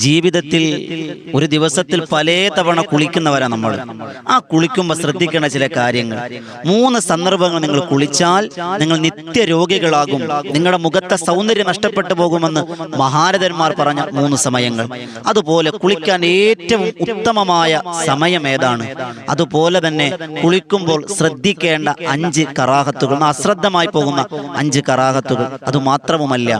ജീവിതത്തിൽ ഒരു ദിവസത്തിൽ പല തവണ കുളിക്കുന്നവരാണ് നമ്മൾ. ആ കുളിക്കുമ്പോൾ ശ്രദ്ധിക്കേണ്ട ചില കാര്യങ്ങൾ. 3 സന്ദർഭങ്ങൾ നിങ്ങൾ കുളിച്ചാൽ നിങ്ങൾ നിത്യരോഗികളാകും, നിങ്ങളുടെ മുഖത്തെ സൗന്ദര്യം നഷ്ടപ്പെട്ടു പോകുമെന്ന് മഹാരഥന്മാർ പറഞ്ഞ 3 സമയങ്ങൾ. അതുപോലെ കുളിക്കാൻ ഏറ്റവും ഉത്തമമായ സമയം ഏതാണ്? അതുപോലെ തന്നെ കുളിക്കുമ്പോൾ ശ്രദ്ധിക്കേണ്ട 5 കറാഹത്തുകൾ, അശ്രദ്ധമായി പോകുന്ന 5 കറാഹത്തുകൾ. അതുമാത്രവുമല്ല,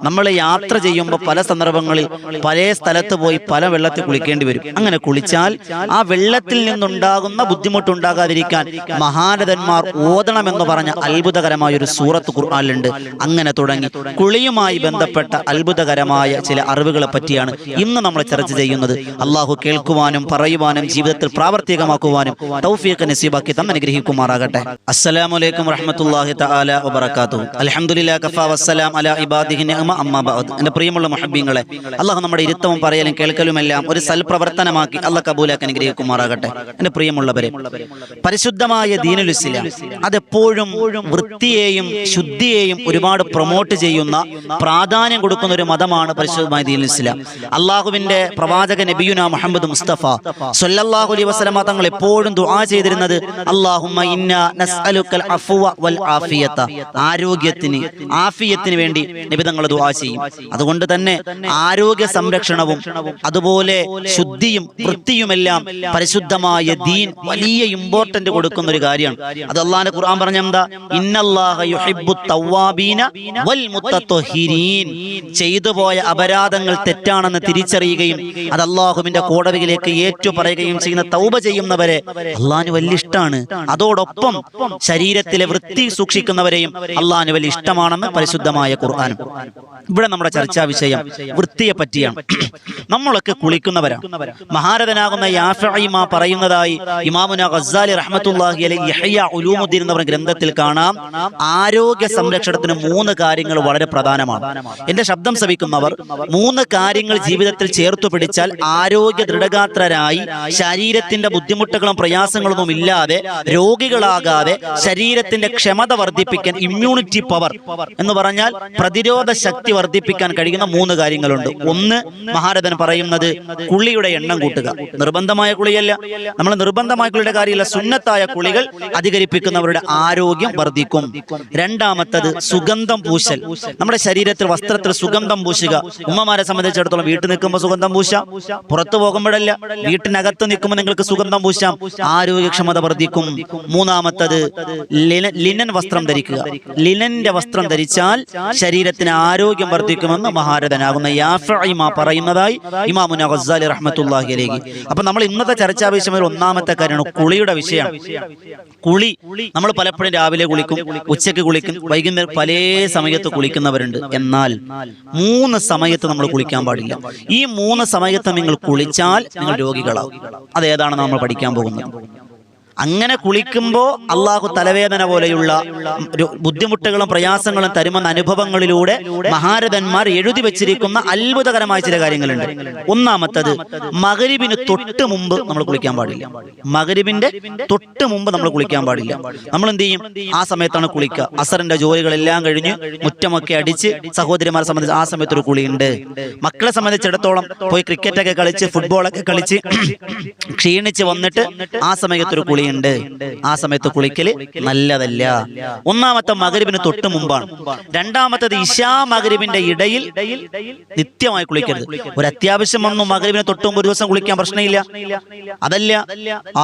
നമ്മൾ യാത്ര ചെയ്യുമ്പോൾ പല സന്ദർഭങ്ങളിൽ പല സ്ഥലത്ത് പോയി പല വെള്ളത്തിൽ കുളിക്കേണ്ടി വരും. അങ്ങനെ കുളിച്ചാൽ ആ വെള്ളത്തിൽ നിന്നുണ്ടാകുന്ന ബുദ്ധിമുട്ടുണ്ടാകാതിരിക്കാൻ മഹാരഥന്മാർ ഓതണമെന്ന് പറഞ്ഞ അത്ഭുതകരമായ ഒരു സൂറത്ത് ഖുർആനിലുണ്ട്. അങ്ങനെ തുടങ്ങി കുളിയുമായി ബന്ധപ്പെട്ട അത്ഭുതകരമായ ചില അറിവുകളെ പറ്റിയാണ് ഇന്ന് നമ്മൾ ചർച്ച ചെയ്യുന്നത്. അള്ളാഹു കേൾക്കുവാനും പറയുവാനും ജീവിതത്തിൽ പ്രാവർത്തികമാക്കുവാനും തൗഫീഖ് നസീബാക്കി തന്നെ അനുഗ്രഹിക്കുമാറാകട്ടെ. അസ്സലാമു അലൈക്കും വറഹ്മത്തുള്ളാഹി തആല വബറകാതുഹു. അൽഹംദുലില്ലാഹി കഫാ വസ്സലാം അലാ ഇബാദിഹി നിഅമ അമ്മാ ബഅദ്. എൻ്റെ പ്രിയമുള്ള മുഹബ്ബീങ്ങളെ, അള്ളാഹു നമ്മുടെ ഇരുത്തവും പറയലും കേൾക്കലുമെല്ലാം ഒരു സൽപ്രവർത്തനമാക്കി അള്ളാഹ് കബൂലാക്കി അനുഗ്രഹിക്കുമാറാകട്ടെ. എൻ്റെ പ്രിയമുള്ളവരെ, പരിശുദ്ധമായ ദീനുൽ ഇസ്ലാം അതെപ്പോഴും വൃത്തിയെയും ശുദ്ധിയെയും ഒരുപാട് പ്രൊമോട്ട് ചെയ്യുന്ന, പ്രാധാന്യം കൊടുക്കുന്ന ഒരു മതമാണ് പരിശുദ്ധമായ ദീനുൽ ഇസ്ലാം. അള്ളാഹുവിന്റെ പ്രവാചക നബിയുനാ മുഹമ്മദ് മുസ്തഫ സ്വല്ലല്ലാഹു അലൈഹി വസല്ലമ തങ്ങൾ എപ്പോഴും ദുആ ചെയ്തിരുന്നത് അല്ലാഹുമ്മ ഇന്നാ നസ്അലുക്കൽ അഫ്വ വൽ ആഫിയത, ആരോഗ്യത്തിന് ആഫിയത്തിന് വേണ്ടി നബി തങ്ങൾ ദുആ ചെയ്യും. അതുകൊണ്ട് തന്നെ ആരോഗ്യ സംരക്ഷണവും അതുപോലെ ശുദ്ധിയും വൃത്തിയുമെല്ലാം പരിശുദ്ധമായ ദീൻ വലിയ ഇമ്പോർട്ടന്റ് കൊടുക്കുന്ന ഒരു കാര്യമാണ്. അത് അല്ലാഹുവിന്റെ ഖുർആൻ പറഞ്ഞ എന്താ? ഇന്നല്ലാഹ യുഹിബ്ബുത് തവ്വാബീന വൽ മുത്തത്വഹിരീൻ. ചെയ്തുപോയ അപരാധങ്ങൾ തെറ്റാണെന്ന് തിരിച്ചറിയുകയും അത് അല്ലാഹുവിന്റെ കോടതിയിലേക്ക് ഏറ്റുപറയുകയും ചെയ്യുന്ന തൗബ ചെയ്യുന്നവരെ അല്ലാഹുവിന് വലിയ ഇഷ്ടമാണ്. അതോടൊപ്പം ശരീരത്തിലെ വൃത്തി സൂക്ഷിക്കുന്നവരെയും അല്ലാഹുവിന് വലിയ ഇഷ്ടമാണെന്ന് പരിശുദ്ധമായ ഖുർആൻ. ഇവിടെ നമ്മുടെ ചർച്ചാ വിഷയം വൃത്തിയെ പറ്റിയാണ്. നമ്മളൊക്കെ കുളിക്കുന്നവരാണ്. മഹാരഥനാകുന്ന യാഫഈമ പറയുന്നതായി ഇമാമുന ഗസ്സാലി റഹ്മത്തുള്ളാഹി അലൈഹി യഹ്യ ഉലൂമുദ്ദീൻ എന്ന ഗ്രന്ഥത്തിൽ കാണാം, ആരോഗ്യ സംരക്ഷണത്തിന് 3 കാര്യങ്ങൾ വളരെ പ്രധാനമാണ്. എന്റെ ശബ്ദം ശ്രവിക്കുന്നവർ 3 കാര്യങ്ങൾ ജീവിതത്തിൽ ചേർത്തു പിടിച്ചാൽ ആരോഗ്യ ദൃഢഗാത്രരായി ശരീരത്തിന്റെ ബുദ്ധിമുട്ടുകളും പ്രയാസങ്ങളൊന്നും ഇല്ലാതെ രോഗികളാകാതെ ശരീരത്തിന്റെ ക്ഷമത വർദ്ധിപ്പിക്കാൻ, ഇമ്മ്യൂണിറ്റി പവർ എന്ന് പറഞ്ഞാൽ പ്രതിരോധ ശക്തി വർദ്ധിപ്പിക്കാൻ കഴിയുന്ന 3 കാര്യങ്ങളുണ്ട്. ഒന്ന്, മഹാരഥൻ പറയുന്നത് കുളിയുടെ എണ്ണം കൂട്ടുക. നിർബന്ധമായ കുളിയല്ല, നമ്മൾ നിർബന്ധമായ കുളിയുടെ കാര്യമില്ല, സുന്നത്തായ കുളികൾ അധികരിപ്പിക്കുന്നവരുടെ ആരോഗ്യം വർദ്ധിക്കും. രണ്ടാമത്തത് സുഗന്ധം പൂശൽ. നമ്മുടെ ശരീരത്തിൽ വസ്ത്രത്തിൽ സുഗന്ധം പൂശുക. ഉമ്മമാരെ സംബന്ധിച്ചിടത്തോളം വീട്ടിൽ നിൽക്കുമ്പോൾ സുഗന്ധം പൂശാം, പുറത്തു പോകുമ്പോഴല്ല, വീട്ടിനകത്ത് നിൽക്കുമ്പോൾ നിങ്ങൾക്ക് സുഗന്ധം പൂശാം, ആരോഗ്യക്ഷമത വർദ്ധിക്കും. മൂന്നാമത്തത് ലിനൻ വസ്ത്രം ധരിക്കുക. ലിനന്റെ വസ്ത്രം ധരിച്ചാൽ ശരീരത്തിന് ആരോഗ്യം വർദ്ധിക്കുമെന്ന് മഹാരഥനാകുന്ന യാഫഈമ പറയുന്നതായി ഇമാമുന ഗസ്സാലി റഹ്മത്തുള്ളാഹി അലൈഹി. അപ്പൊ നമ്മൾ ഇന്നത്തെ ചർച്ചാ വിഷയം ഒന്നാമത്തെ കാര്യമാണ് കുളിയുടെ വിഷയമാണ്. കുളി നമ്മൾ പലപ്പോഴും രാവിലെ കുളിക്കും, ഉച്ചയ്ക്ക് കുളിക്കും, വൈകുന്നേരം പല സമയത്ത് കുളിക്കുന്നവരുണ്ട്. എന്നാൽ 3 സമയത്ത് നമ്മൾ കുളിക്കാൻ പാടില്ല. ഈ 3 സമയത്ത് നിങ്ങൾ കുളിച്ചാൽ നിങ്ങൾ രോഗികളാവും. അതേതാണെന്ന് നമ്മൾ പഠിക്കാൻ പോകുന്നത്. അങ്ങനെ കുളിക്കുമ്പോൾ അള്ളാഹു തലവേദന പോലെയുള്ള ബുദ്ധിമുട്ടുകളും പ്രയാസങ്ങളും തരുമെന്ന അനുഭവങ്ങളിലൂടെ മഹാരഥന്മാർ എഴുതി വെച്ചിരിക്കുന്ന അത്ഭുതകരമായ ചില കാര്യങ്ങളുണ്ട്. ഒന്നാമത്തത്, മഗ്‌രിബിന് തൊട്ട് മുമ്പ് നമ്മൾ കുളിക്കാൻ പാടില്ല. മഗ്‌രിബിന്റെ തൊട്ട് മുമ്പ് നമ്മൾ കുളിക്കാൻ പാടില്ല. നമ്മൾ എന്ത് ചെയ്യും? ആ സമയത്താണ് കുളിക്കുക. അസറിന്റെ ജോലികളെല്ലാം കഴിഞ്ഞ് മുറ്റമൊക്കെ അടിച്ച് സഹോദരിമാരെ സംബന്ധിച്ച് ആ സമയത്ത് ഒരു കുളിയുണ്ട്. മക്കളെ സംബന്ധിച്ചിടത്തോളം പോയി ക്രിക്കറ്റൊക്കെ കളിച്ച് ഫുട്ബോളൊക്കെ കളിച്ച് ക്ഷീണിച്ച് വന്നിട്ട് ആ സമയത്തൊരു കുളി ഉണ്ട്. ആ സമയത്ത് കുളിക്കല് നല്ലതല്ല. ഒന്നാമത്തെ മഗ്‌രിബിന് തൊട്ട് മുമ്പാണ്. രണ്ടാമത്തത് ഇശാ മഗ്‌രിബിന്റെ ഇടയിൽ നിത്യമായി കുളിക്കരുത്. ഒരു അത്യാവശ്യം വന്നു മഗ്‌രിബിന് തൊട്ട് മുമ്പ് ഒരു ദിവസം കുളിക്കാൻ പ്രശ്നമില്ല. അതല്ല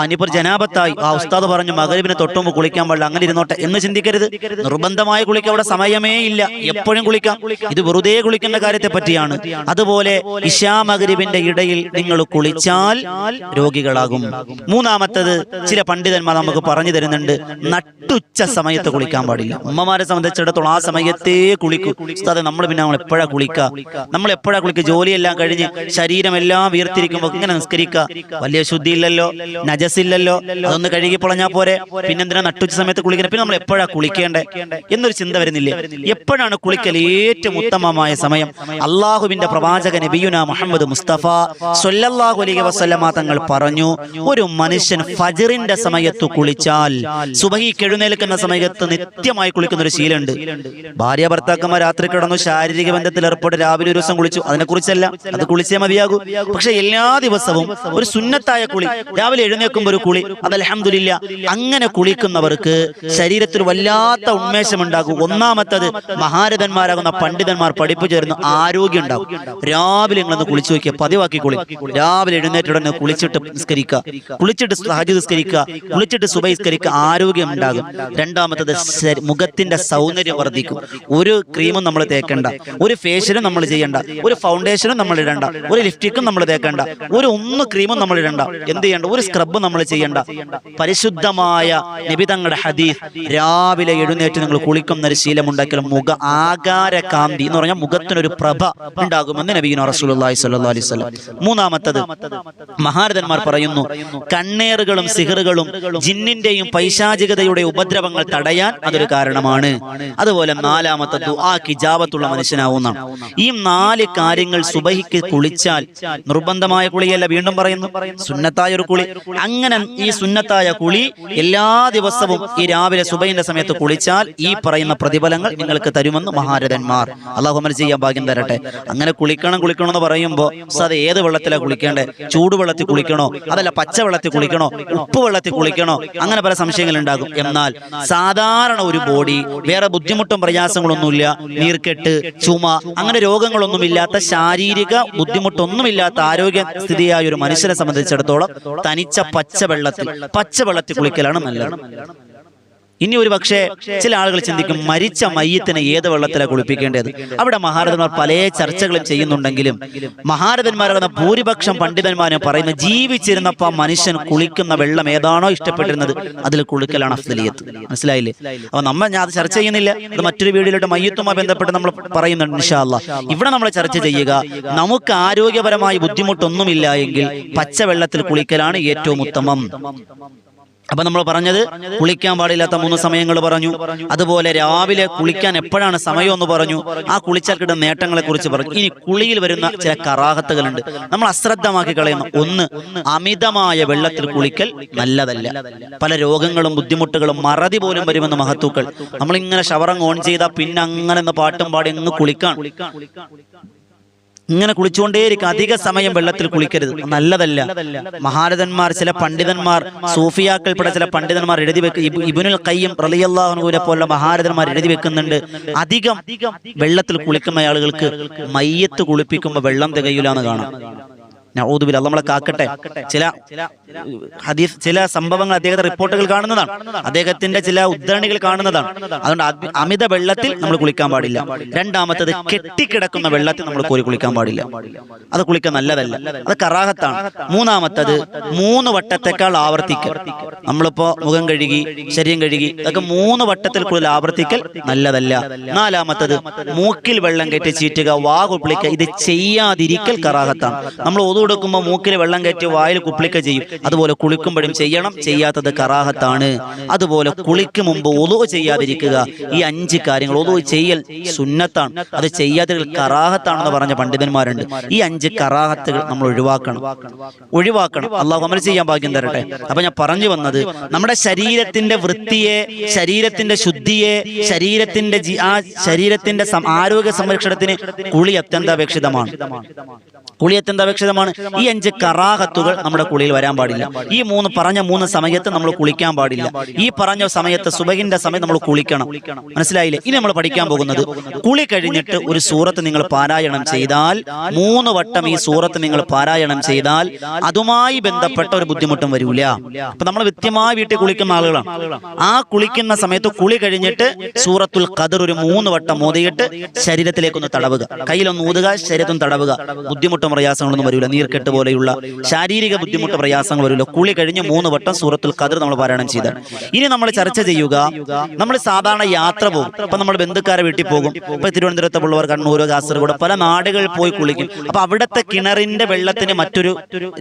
ഇനിയിപ്പോൾ ജനാപത്തായി, ഉസ്താദ് പറഞ്ഞു മഗ്‌രിബിന് തൊട്ട് മുമ്പ് കുളിക്കാൻ പാടില്ല, അങ്ങനെ ഇരുന്നോട്ടെ എന്ന് ചിന്തിക്കരുത്. നിർബന്ധമായി കുളിക്കാൻ അവിടെ സമയമേ ഇല്ല, എപ്പോഴും കുളിക്കാം. ഇത് വെറുതെ കുളിക്കേണ്ട കാര്യത്തെ പറ്റിയാണ്. അതുപോലെ ഇശാ മഗ്‌രിബിന്റെ ഇടയിൽ നിങ്ങൾ കുളിച്ചാൽ രോഗികളാകും. മൂന്നാമത്തത്, ചില പണ്ഡിതന്മാർ നമുക്ക് പറഞ്ഞു തരുന്നുണ്ട്, നട്ടുച്ച സമയത്ത് കുളിക്കാൻ പാടില്ല. ഉമ്മമാരെ സംബന്ധിച്ചിടത്തോളം ആ സമയത്തേ കുളിക്കൂ. ഉസ്താദേ, നമ്മൾ എപ്പോഴാ കുളിക്കുക? നമ്മൾ എപ്പോഴാ കുളിക്കുക? ജോലിയെല്ലാം കഴിഞ്ഞ് ശരീരമെല്ലാം വീർത്തിരിക്കുമ്പോൾ ഇങ്ങനെ നിസ്കരിക്കുക, വലിയ ശുദ്ധിയില്ലല്ലോ, നജസില്ലല്ലോ, അതൊന്ന് കഴുകി പൊളഞ്ഞാൽ പോരെ, പിന്നെന്തിനാ നട്ടുച്ച സമയത്ത് കുളിക്കണം? പിന്നെ നമ്മൾ എപ്പോഴാ കുളിക്കേണ്ടേ എന്നൊരു ചിന്ത വരുന്നില്ലേ? എപ്പോഴാണ് കുളിക്കൽ ഏറ്റവും ഉത്തമമായ സമയം? അള്ളാഹുവിന്റെ പ്രവാചക നബിയുനാ മുഹമ്മദ് മുസ്തഫ സ്വല്ലല്ലാഹു അലൈഹി വസല്ലമ തങ്ങൾ പറഞ്ഞു, ഒരു മനുഷ്യൻ ഫജ്റിന്റെ സമയത്ത് കുളിച്ചാൽ, സുബഹിക്ക് എഴുന്നേൽക്കുന്ന സമയത്ത് നിത്യമായി കുളിക്കുന്ന ഒരു ശീലമുണ്ട്. ഭാര്യ ഭർത്താക്കന്മാർ രാത്രി കിടന്നു ശാരീരിക ബന്ധത്തിൽ ഏർപ്പെട്ട് രാവിലെ ഒരു ദിവസം കുളിച്ചു, അതിനെക്കുറിച്ചല്ല, അത് കുളിച്ചേ മതിയാകൂ. പക്ഷെ എല്ലാ ദിവസവും ഒരു സുന്നത്തായ കുളി, രാവിലെ എഴുന്നേൽക്കുമ്പോൾ ഒരു കുളി, അത് അൽഹംദുലില്ലാ. അങ്ങനെ കുളിക്കുന്നവർക്ക് ശരീരത്തിൽ വല്ലാത്ത ഉന്മേഷമുണ്ടാകും. ഒന്നാമത്തത് മഹാരഥന്മാരാകുന്ന പണ്ഡിതന്മാർ പഠിപ്പിച്ചു തരുന്ന ആരോഗ്യം ഉണ്ടാകും. രാവിലെ നിങ്ങളൊന്ന് കുളിച്ചു നോക്കിയ, പതിവാക്കി കുളി. രാവിലെ എഴുന്നേറ്റുടനെ കുളിച്ചിട്ട് നിസ്കരിക്കുക, കുളിച്ചിട്ട് തഹജ്ജുദ് നിസ്കരിക്കുക, കുളിച്ചിട്ട് സുബഹി നിസ്കരിക്കുക, ആരോഗ്യം ഉണ്ടാകും. രണ്ടാമത്തത് മുഖത്തിന്റെ സൗന്ദര്യം വർദ്ധിക്കും. ഒരു ക്രീമും നമ്മൾ തേക്കണ്ട, ഒരു ഫേഷ്യലും നമ്മൾ ചെയ്യണ്ട, ഒരു ഫൗണ്ടേഷനും നമ്മൾ ഇടണ്ട, ഒരു ലിപ്സ്റ്റിക്കും നമ്മൾ തേക്കണ്ട, ഒരു ക്രീമും നമ്മൾ ഇടണ്ട, എന്ത് ചെയ്യണ്ട, ഒരു സ്ക്രബ് നമ്മൾ ചെയ്യണ്ട. പരിശുദ്ധമായ നബി തങ്ങളുടെ ഹദീസ്, രാവിലെ എഴുന്നേറ്റ് നിങ്ങൾ കുളിക്കുന്ന ഒരു ശീലമുണ്ടാക്കിയാൽ മുഖ ആകാര കാന്തി എന്ന് പറഞ്ഞാൽ മുഖത്തിനൊരു പ്രഭ ഉണ്ടാകുമെന്ന് നബിയുനാ റസൂലുള്ളാഹി സ്വല്ലല്ലാഹു അലൈഹി വസല്ലം. മൂന്നാമത്തത് മഹാരഥന്മാർ പറയുന്നു, കണ്ണേറുകളും സിഹറുകളും ജിന്നിന്റെയും പൈശാചികതയുടെ ഉപദ്രവങ്ങൾ തടയാൻ അതൊരു കാരണമാണ്. അതുപോലെ നാലാമത്തെ ദുആക്ക് ഇജാബത്തുള്ള മനുഷ്യനാവുന്ന. ഈ 4 കാര്യങ്ങൾ സുബഹിക്ക് കുളിച്ചാൽ, നിർബന്ധമായ കുളിയല്ല, വീണ്ടും പറയുന്നു, സുന്നത്തായ ഒരു കുളി. അങ്ങനെ ഈ സുന്നത്തായ കുളി എല്ലാ ദിവസവും ഈ രാവിലെ സുബഹിന്റെ സമയത്ത് കുളിച്ചാൽ ഈ പറയുന്ന പ്രതിഫലങ്ങൾ നിങ്ങൾക്ക് തരുമെന്ന് മഹാരഥന്മാർ. അല്ലാഹു അമൽ ചെയ്യാൻ ഭാഗ്യം തരട്ടെ. അങ്ങനെ കുളിക്കണം എന്ന് പറയുമ്പോൾ അത് ഏത് വെള്ളത്തിലാണ് കുളിക്കേണ്ടത്? ചൂടുവെള്ളത്തിൽ കുളിക്കണോ, അതല്ല പച്ചവെള്ളത്തിൽ കുളിക്കണോ, ഉപ്പ് വെള്ളത്തിൽ കുളിക്കണോ? അങ്ങനെ പല സംശയങ്ങൾ ഉണ്ടാകും. എന്നാൽ സാധാരണ ഒരു ബോഡി, വേറെ ബുദ്ധിമുട്ടും പ്രയാസങ്ങളൊന്നുമില്ല, നീർക്കെട്ട്, ചുമ, അങ്ങനെ രോഗങ്ങളൊന്നുമില്ലാത്ത, ശാരീരിക ബുദ്ധിമുട്ടൊന്നുമില്ലാത്ത ആരോഗ്യ സ്ഥിതിയായ ഒരു മനുഷ്യനെ സംബന്ധിച്ചിടത്തോളം തനിച്ച പച്ചവെള്ളത്തിൽ കുളിക്കലാണ് നല്ലത്. ഇനി ഒരു പക്ഷേ ചില ആളുകൾ ചിന്തിക്കും, മരിച്ച മയ്യത്തിനെ ഏത് വെള്ളത്തിലാണ് കുളിപ്പിക്കേണ്ടത്? അവിടെ മഹാരഥന്മാർ പല ചർച്ചകളും ചെയ്യുന്നുണ്ടെങ്കിലും മഹാരഥന്മാരാകുന്ന ഭൂരിപക്ഷം പണ്ഡിതന്മാരും പറയുന്ന, ജീവിച്ചിരുന്നപ്പോൾ മനുഷ്യൻ കുളിക്കുന്ന വെള്ളം ഏതാണോ ഇഷ്ടപ്പെട്ടിരുന്നത് അതിൽ കുളിക്കലാണ് അഫ്ദലിയത്ത്. മനസ്സിലായില്ലേ? അപ്പൊ ഞാൻ അത് ചർച്ച ചെയ്യുന്നില്ല, അത് മറ്റൊരു വീഡിയോയിലോട്ട് മയ്യത്തുമായി ബന്ധപ്പെട്ട് നമ്മൾ പറയുന്നുണ്ട് ഇൻഷാ അല്ലാഹ്. ഇവിടെ നമ്മൾ ചർച്ച ചെയ്യുക, നമുക്ക് ആരോഗ്യപരമായി ബുദ്ധിമുട്ടൊന്നുമില്ല എങ്കിൽ പച്ചവെള്ളത്തിൽ കുളിക്കലാണ് ഏറ്റവും ഉത്തമം. അപ്പൊ നമ്മൾ പറഞ്ഞത് കുളിക്കാൻ പാടില്ലാത്ത 3 സമയങ്ങൾ പറഞ്ഞു. അതുപോലെ രാവിലെ കുളിക്കാൻ എപ്പോഴാണ് സമയം എന്ന് പറഞ്ഞു. ആ കുളിച്ചാൽ കിട്ടുന്ന നേട്ടങ്ങളെ കുറിച്ച് പറഞ്ഞു. ഇനി കുളിയിൽ വരുന്ന ചില കറാഹത്തുകളുണ്ട്, നമ്മൾ അശ്രദ്ധമാക്കി കളയുന്നു. ഒന്ന്, അമിതമായ വെള്ളത്തിൽ കുളിക്കൽ നല്ലതല്ല. പല രോഗങ്ങളും ബുദ്ധിമുട്ടുകളും മറതി പോലും വരുമെന്ന് മഹത്തുക്കൾ. നമ്മളിങ്ങനെ ഷവറങ്ങ് ഓൺ ചെയ്താൽ പിന്നെ അങ്ങനെ പാട്ടും പാടി അങ്ങ് കുളിക്കാൻ, ഇങ്ങനെ കുളിച്ചുകൊണ്ടേയിരിക്കും. അധിക സമയം വെള്ളത്തിൽ കുളിക്കരുത്, നല്ലതല്ല. മഹാരഥന്മാർ, ചില പണ്ഡിതന്മാർ, സൂഫിയാക്കൾപ്പെട്ട ചില പണ്ഡിതന്മാർ എഴുതി വെക്കും, ഇബ്നുൽ ഖയ്യിം റളിയല്ലാഹു അൻഹുവിനെ പോലുള്ള മഹാരഥന്മാർ എഴുതി വെക്കുന്നുണ്ട്, അധികം വെള്ളത്തിൽ കുളിക്കുന്ന ആളുകൾക്ക് മയ്യത്ത് കുളിപ്പിക്കുമ്പോൾ വെള്ളം തികയില്ല എന്ന് കാണാം. നഊദുബില്ലാഹ്, നമ്മളെ കാക്കട്ടെ. ചില സംഭവങ്ങൾ അദ്ദേഹത്തെ റിപ്പോർട്ടുകൾ കാണുന്നതാണ്, അദ്ദേഹത്തിന്റെ ചില ഉദ്ധരണികൾ കാണുന്നതാണ്. അതുകൊണ്ട് അമിത വെള്ളത്തിൽ നമ്മൾ കുളിക്കാൻ പാടില്ല. രണ്ടാമത്തത്, കെട്ടിക്കിടക്കുന്ന വെള്ളത്തിൽ നമ്മൾ കോരി കുളിക്കാൻ പാടില്ല, അത് കുളിക്കാൻ നല്ലതല്ല, അത് കറാഹത്താണ്. മൂന്നാമത്തത്, 3 വട്ടത്തെക്കാൾ ആവർത്തിക്കൽ. നമ്മളിപ്പോ മുഖം കഴുകി, ശരീരം കഴുകി, അതൊക്കെ 3 വട്ടത്തിൽ കൂടുതൽ ആവർത്തിക്കൽ നല്ലതല്ല. നാലാമത്തത്, മൂക്കിൽ വെള്ളം കയറ്റി ചീറ്റുക, വാ കുപ്പിളിക്കുക, ഇത് ചെയ്യാതിരിക്കൽ കറാഹത്താണ്. നമ്മൾ കൊടുക്കുമ്പോൾ മൂക്കിൽ വെള്ളം കയറ്റി വായിൽ കുപ്പിളിക്ക ചെയ്യും, അതുപോലെ കുളിക്കുമ്പോഴും ചെയ്യണം, ചെയ്യാത്തത് കറാഹത്താണ്. അതുപോലെ കുളിക്ക് മുമ്പ് ഒളു ചെയ്യാതിരിക്കുക. ഈ 5 കാര്യങ്ങൾ, ഒളു ചെയ്യൽ സുന്നത്താണ്, അത് ചെയ്യാതിരിക്കൽ കറാഹത്താണെന്ന് പറഞ്ഞ പണ്ഡിതന്മാരുണ്ട്. ഈ 5 കറാഹത്തുകൾ നമ്മൾ ഒഴിവാക്കണം. അല്ലാഹു അമൽ ചെയ്യാൻ ഭാഗ്യം തരട്ടെ. അപ്പൊ ഞാൻ പറഞ്ഞു വന്നത്, നമ്മുടെ ശരീരത്തിന്റെ വൃത്തിയെ, ശരീരത്തിന്റെ ശുദ്ധിയെ, ശരീരത്തിന്റെ ആരോഗ്യ സംരക്ഷണത്തിന് കുളി അത്യന്താപേക്ഷിതമാണ്. ഈ 5 കറാഹത്തുകൾ നമ്മുടെ കുളിയിൽ വരാൻ പാടില്ല. ഈ പറഞ്ഞ 3 സമയത്ത് നമ്മൾ കുളിക്കാൻ പാടില്ല. ഈ പറഞ്ഞ സമയത്ത്, സുബഹിന്റെ സമയത്ത് നമ്മൾ കുളിക്കണം. മനസ്സിലായില്ലേ? ഇനി നമ്മൾ പഠിക്കാൻ പോകുന്നത്, കുളി കഴിഞ്ഞിട്ട് ഒരു സൂറത്ത് നിങ്ങൾ പാരായണം ചെയ്താൽ, 3 വട്ടം ഈ സൂറത്ത് നിങ്ങൾ പാരായണം ചെയ്താൽ അതുമായി ബന്ധപ്പെട്ട ഒരു ബുദ്ധിമുട്ടും വരില്ല. അപ്പൊ നമ്മൾ കൃത്യമായി വീട്ടിൽ കുളിക്കുന്ന ആളുകളാണ്. ആ കുളിക്കുന്ന സമയത്ത് കുളി കഴിഞ്ഞിട്ട് സൂറത്തുൽ ഖദർ ഒരു 3 വട്ടം ഓതിയിട്ട് ശരീരത്തിലേക്കൊന്ന് തടവുക, കയ്യിലൊന്ന് ഊതുക, ശരീരത്തൊന്ന് തടവുക. ബുദ്ധിമുട്ടും പ്രയാസങ്ങളൊന്നും വരില്ല, നീർക്കെട്ട് പോലെയുള്ള ശാരീരിക ബുദ്ധിമുട്ട് പ്രയാസങ്ങൾ വരില്ല. കുളി കഴിഞ്ഞ് 3 വട്ടം സൂറത്തുൽ ഖദർ നമ്മൾ പാരായണം ചെയ്താൽ. ഇനി നമ്മൾ ചർച്ച ചെയ്യുക, നമ്മൾ സാധാരണ യാത്ര പോകും. ഇപ്പൊ നമ്മൾ ബന്ധുക്കാരെ വീട്ടിൽ പോകും. ഇപ്പൊ തിരുവനന്തപുരത്തുള്ളവർ, കണ്ണൂർ, കാസർഗോഡ്, പല നാടുകളിൽ പോയി കുളിക്കും. അപ്പൊ അവിടുത്തെ കിണറിന്റെ വെള്ളത്തിന് മറ്റൊരു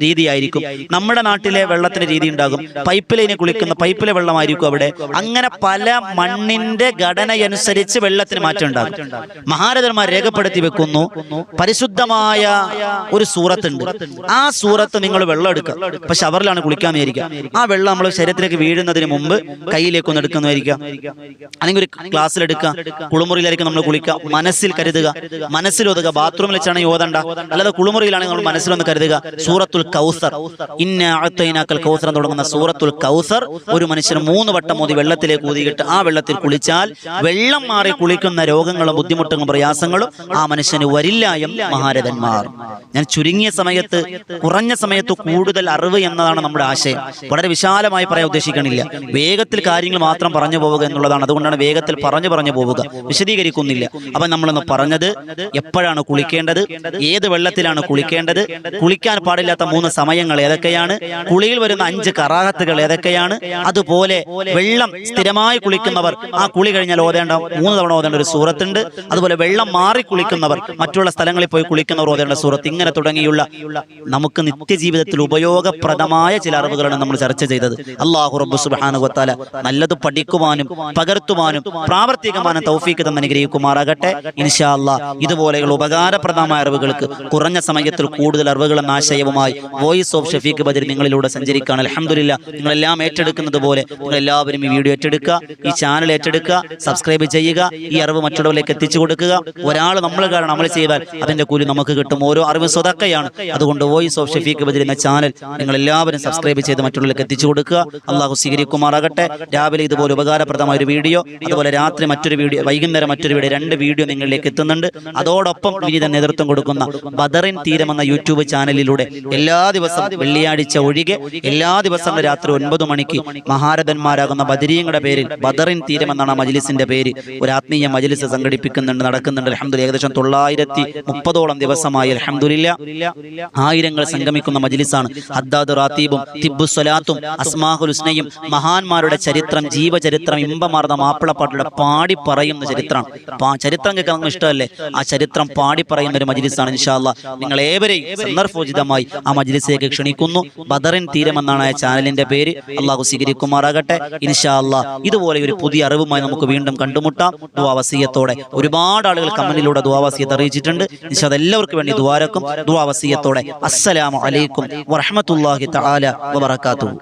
രീതിയായിരിക്കും, നമ്മുടെ നാട്ടിലെ വെള്ളത്തിന് രീതി ഉണ്ടാകും. പൈപ്പ് ലൈനിൽ കുളിക്കുന്ന പൈപ്പിലെ വെള്ളമായിരിക്കും അവിടെ. അങ്ങനെ പല മണ്ണിന്റെ ഘടനയനുസരിച്ച് വെള്ളത്തിന് മാറ്റം ഉണ്ടാകും. മഹാരഥന്മാർ രേഖപ്പെടുത്തി വെക്കുന്നു, പരിശുദ്ധമായ ഒരു സൂറത്തുണ്ട്. ആ സൂറത്ത് നിങ്ങൾ വെള്ളം എടുക്കുക. ഇപ്പൊ ഷവറിലാണ് കുളിക്കാൻ വിചാരിക്കുക. ആ വെള്ളം നമ്മൾ ശരീരത്തിലേക്ക് വീഴുന്നതിന് മുമ്പ് കയ്യിലേക്ക് ഒന്ന് എടുക്കുന്നതായിരിക്കുക, അല്ലെങ്കിൽ ഒരു ഗ്ലാസ്സിലെടുക്കുക. കുളിമുറിയിലായിരിക്കും നമ്മൾ കുളിക്കുക. മനസ്സിൽ കരുതുക, മനസ്സിലൊതുക. ബാത്റൂമിൽ വെച്ചാണ് ഓതണ്ട, അല്ലാതെ കുളിമുറിയിലാണെങ്കിൽ നമ്മൾ മനസ്സിലൊന്ന് കരുതുക. സൂറത്തുൽ കൗസർ, ഇന്നാ അഅ്തൈനാക്കൽ കൗസർ എന്ന് തുടങ്ങുന്ന സൂറത്തുൽ കൗസർ ഒരു മനുഷ്യൻ 3 വട്ടം മോദി വെള്ളത്തിലേക്ക് ഊതിയിട്ട് ആ വെള്ളത്തിൽ കുളിച്ചാൽ വെള്ളം മാറി കുളിക്കുന്ന രോഗങ്ങളും ബുദ്ധിമുട്ടുകളും പ്രയാസങ്ങളും ആ മനുഷ്യന് വരില്ല എന്ന് മഹാരഥന്മാർ. ഞാൻ ചുരുങ്ങിയ സമയത്ത്, കുറഞ്ഞ സമയത്ത് കൂടുതൽ അറിവ് എന്നതാണ് നമ്മുടെ ആശയം. വളരെ വിശാലമായി പറയാൻ ഉദ്ദേശിക്കണില്ല. വേഗത്തിൽ കാര്യങ്ങൾ മാത്രം പറഞ്ഞു പോവുക എന്നുള്ളതാണ്. അതുകൊണ്ടാണ് വേഗത്തിൽ പറഞ്ഞു പോവുക, വിശദീകരിക്കുന്നില്ല. അപ്പൊ നമ്മളൊന്ന് പറഞ്ഞത്, എപ്പോഴാണ് കുളിക്കേണ്ടത്, ഏത് വെള്ളത്തിലാണ് കുളിക്കേണ്ടത്, കുളിക്കാൻ പാടില്ലാത്ത 3 സമയങ്ങൾ ഏതൊക്കെയാണ്, കുളിയിൽ വരുന്ന 5 കറാഹത്തുകൾ ഏതൊക്കെയാണ്, അതുപോലെ വെള്ളം സ്ഥിരമായി കുളിക്കുന്നവർ ആ കുളി കഴിഞ്ഞാൽ ഓതേണ്ട 3 തവണ ഓതേണ്ട ഒരു സൂറത്തുണ്ട്. അതുപോലെ വെള്ളം മാറി കുളിക്കുന്നവർ, മറ്റുള്ള സ്ഥലങ്ങളിൽ പോയി കുളിക്കുന്നവർ ഓതേണ്ട സൂറത്ത്, ഇങ്ങനെ തുടങ്ങിയുള്ള നമുക്ക് നിത്യജീവിതത്തിൽ ഉപയോഗപ്രദമായ ചില അറിവുകളാണ് നമ്മൾ ചർച്ച ചെയ്തത്. അല്ലാഹു റബ്ബ് സുബ്ഹാനഹു വ തആല നല്ലത് പഠിക്കുവാനും പകർത്തുവാനും പ്രാവർത്തികമാനും തൗഫീഖ് തന്ന് അനുഗ്രഹിക്കുമാറാകട്ടെ. ഇൻഷാ അല്ലാഹ് ഇതുപോലെയുള്ള ഉപകാരപ്രദമായ അറിവുകൾക്ക് കുറഞ്ഞ സമയത്തിൽ കൂടുതൽ അറിവുകൾ എന്ന ആശയവുമായി വോയിസ് ഓഫ് ഷഫീഖ് ബദരി നിങ്ങളിലൂടെ സഞ്ചരിക്കുകയാണ്. അൽഹംദുലില്ലാഹ് നിങ്ങളെല്ലാം ഏറ്റെടുക്കുന്നത് പോലെ നിങ്ങളെല്ലാവരും ഈ വീഡിയോ ഏറ്റെടുക്കുക, ഈ ചാനൽ ഏറ്റെടുക്കുക, സബ്സ്ക്രൈബ് ചെയ്യുക, ഈ അറിവ് മറ്റുള്ളവരിലേക്ക് എത്തിച്ചു കൊടുക്കുക. ഒരാൾ നമ്മൾ കാരണം അമൽ ചെയ്താൽ അതിന്റെ കൂലി നമുക്ക് കിട്ടും. ഓരോ അറിവും സ്വതക്കയാണ്. അതുകൊണ്ട് വോയിസ് ഓഫ് ഷഫീഖ് ബദരി എന്ന ചാനൽ നിങ്ങൾ എല്ലാവരും സബ്സ്ക്രൈബ് ചെയ്ത് മറ്റുള്ളവരിലേക്ക് എത്തിച്ചു കൊടുക്കുക. അള്ളാഹു സ്വീകരിക്കുമാറാകട്ടെ. രാവിലെ ഇതുപോലെ ഉപകാരപ്രദമായ ഒരു വീഡിയോ, അതുപോലെ രാത്രി മറ്റൊരു വീഡിയോ, വൈകുന്നേരം മറ്റൊരു വീഡിയോ, 2 വീഡിയോ നിങ്ങളിലേക്ക് എത്തുന്നുണ്ട്. അതോടൊപ്പം വിനീത നേതൃത്വം കൊടുക്കുന്ന ബദറിൻ തീരം എന്ന യൂട്യൂബ് ചാനലിലൂടെ എല്ലാ ദിവസവും വെള്ളിയാഴ്ച ഒഴികെ എല്ലാ ദിവസവും രാത്രി 9 മണിക്ക് മഹാരഥന്മാരാകുന്ന ബദരീങ്ങളുടെ പേരിൽ ബദറിൻ തീരം എന്നാണ് ആ മജ്ലിസിന്റെ പേര്, ഒരു ആത്മീയ മജ്ലിസ് സംഘടിപ്പിക്കുന്നുണ്ട്, നടക്കുന്നുണ്ട്. അൽഹംദുലില്ലാഹ് ഏകദേശം 930ഓളം ദിവസമായി അൽഹംദുലില്ലാഹ് ആയിരങ്ങൾ സംഗമിക്കുന്ന മജ്ലിസാണ്. ഹദ്ദാദ് റാത്തീബും തിബ്ബുസ് സ്വലാത്തും അസ്മാഉൽ ഹുസ്നയും മഹാന്മാരുടെ ചരിത്രം, ജീവചരിത്രം, ഇമ്പമാർന്ന മാപ്പിളപ്പാട്ടുടെ പാടി പറയുന്ന ചരിത്രം. ചരിത്രം കേൾക്കാൻ നമുക്ക് ഇഷ്ടമല്ലേ? ആ ചരിത്രം പാടി പറയുന്ന ഒരു മജ്ലിസാണ്. ഇൻഷാ അല്ലാഹ് നിങ്ങൾ ഏവരെയും സന്ദർഭോചിതമായി ആ മജ്ലിസിലേക്ക് ക്ഷണിക്കുന്നു. ബദറിൻ തീരം എന്നാണ് ആ ചാനലിന്റെ പേര്. അള്ളാഹു സ്വീകരിക്കുമാറാകട്ടെ. ഇൻഷാ അല്ലാഹ് ഇതുപോലെ ഒരു പുതിയ അറിവുമായി നമുക്ക് വീണ്ടും കണ്ടുമുട്ടാം. ദുആ വസിയത്തോടെ ഒരുപാട് ആളുകൾ കമന്റിലൂടെ ദുആ വസിയത്ത് അറിയിച്ചിട്ടുണ്ട്. ഇൻഷാ അല്ലാഹ് എല്ലാവർക്കും വേണ്ടി ദുആരക്കും ദുആ വസിയത്തോടെ. അസ്സലാമു അലൈക്കും വറഹ്മത്തുള്ളാഹി തആല വബറകാതുഹു.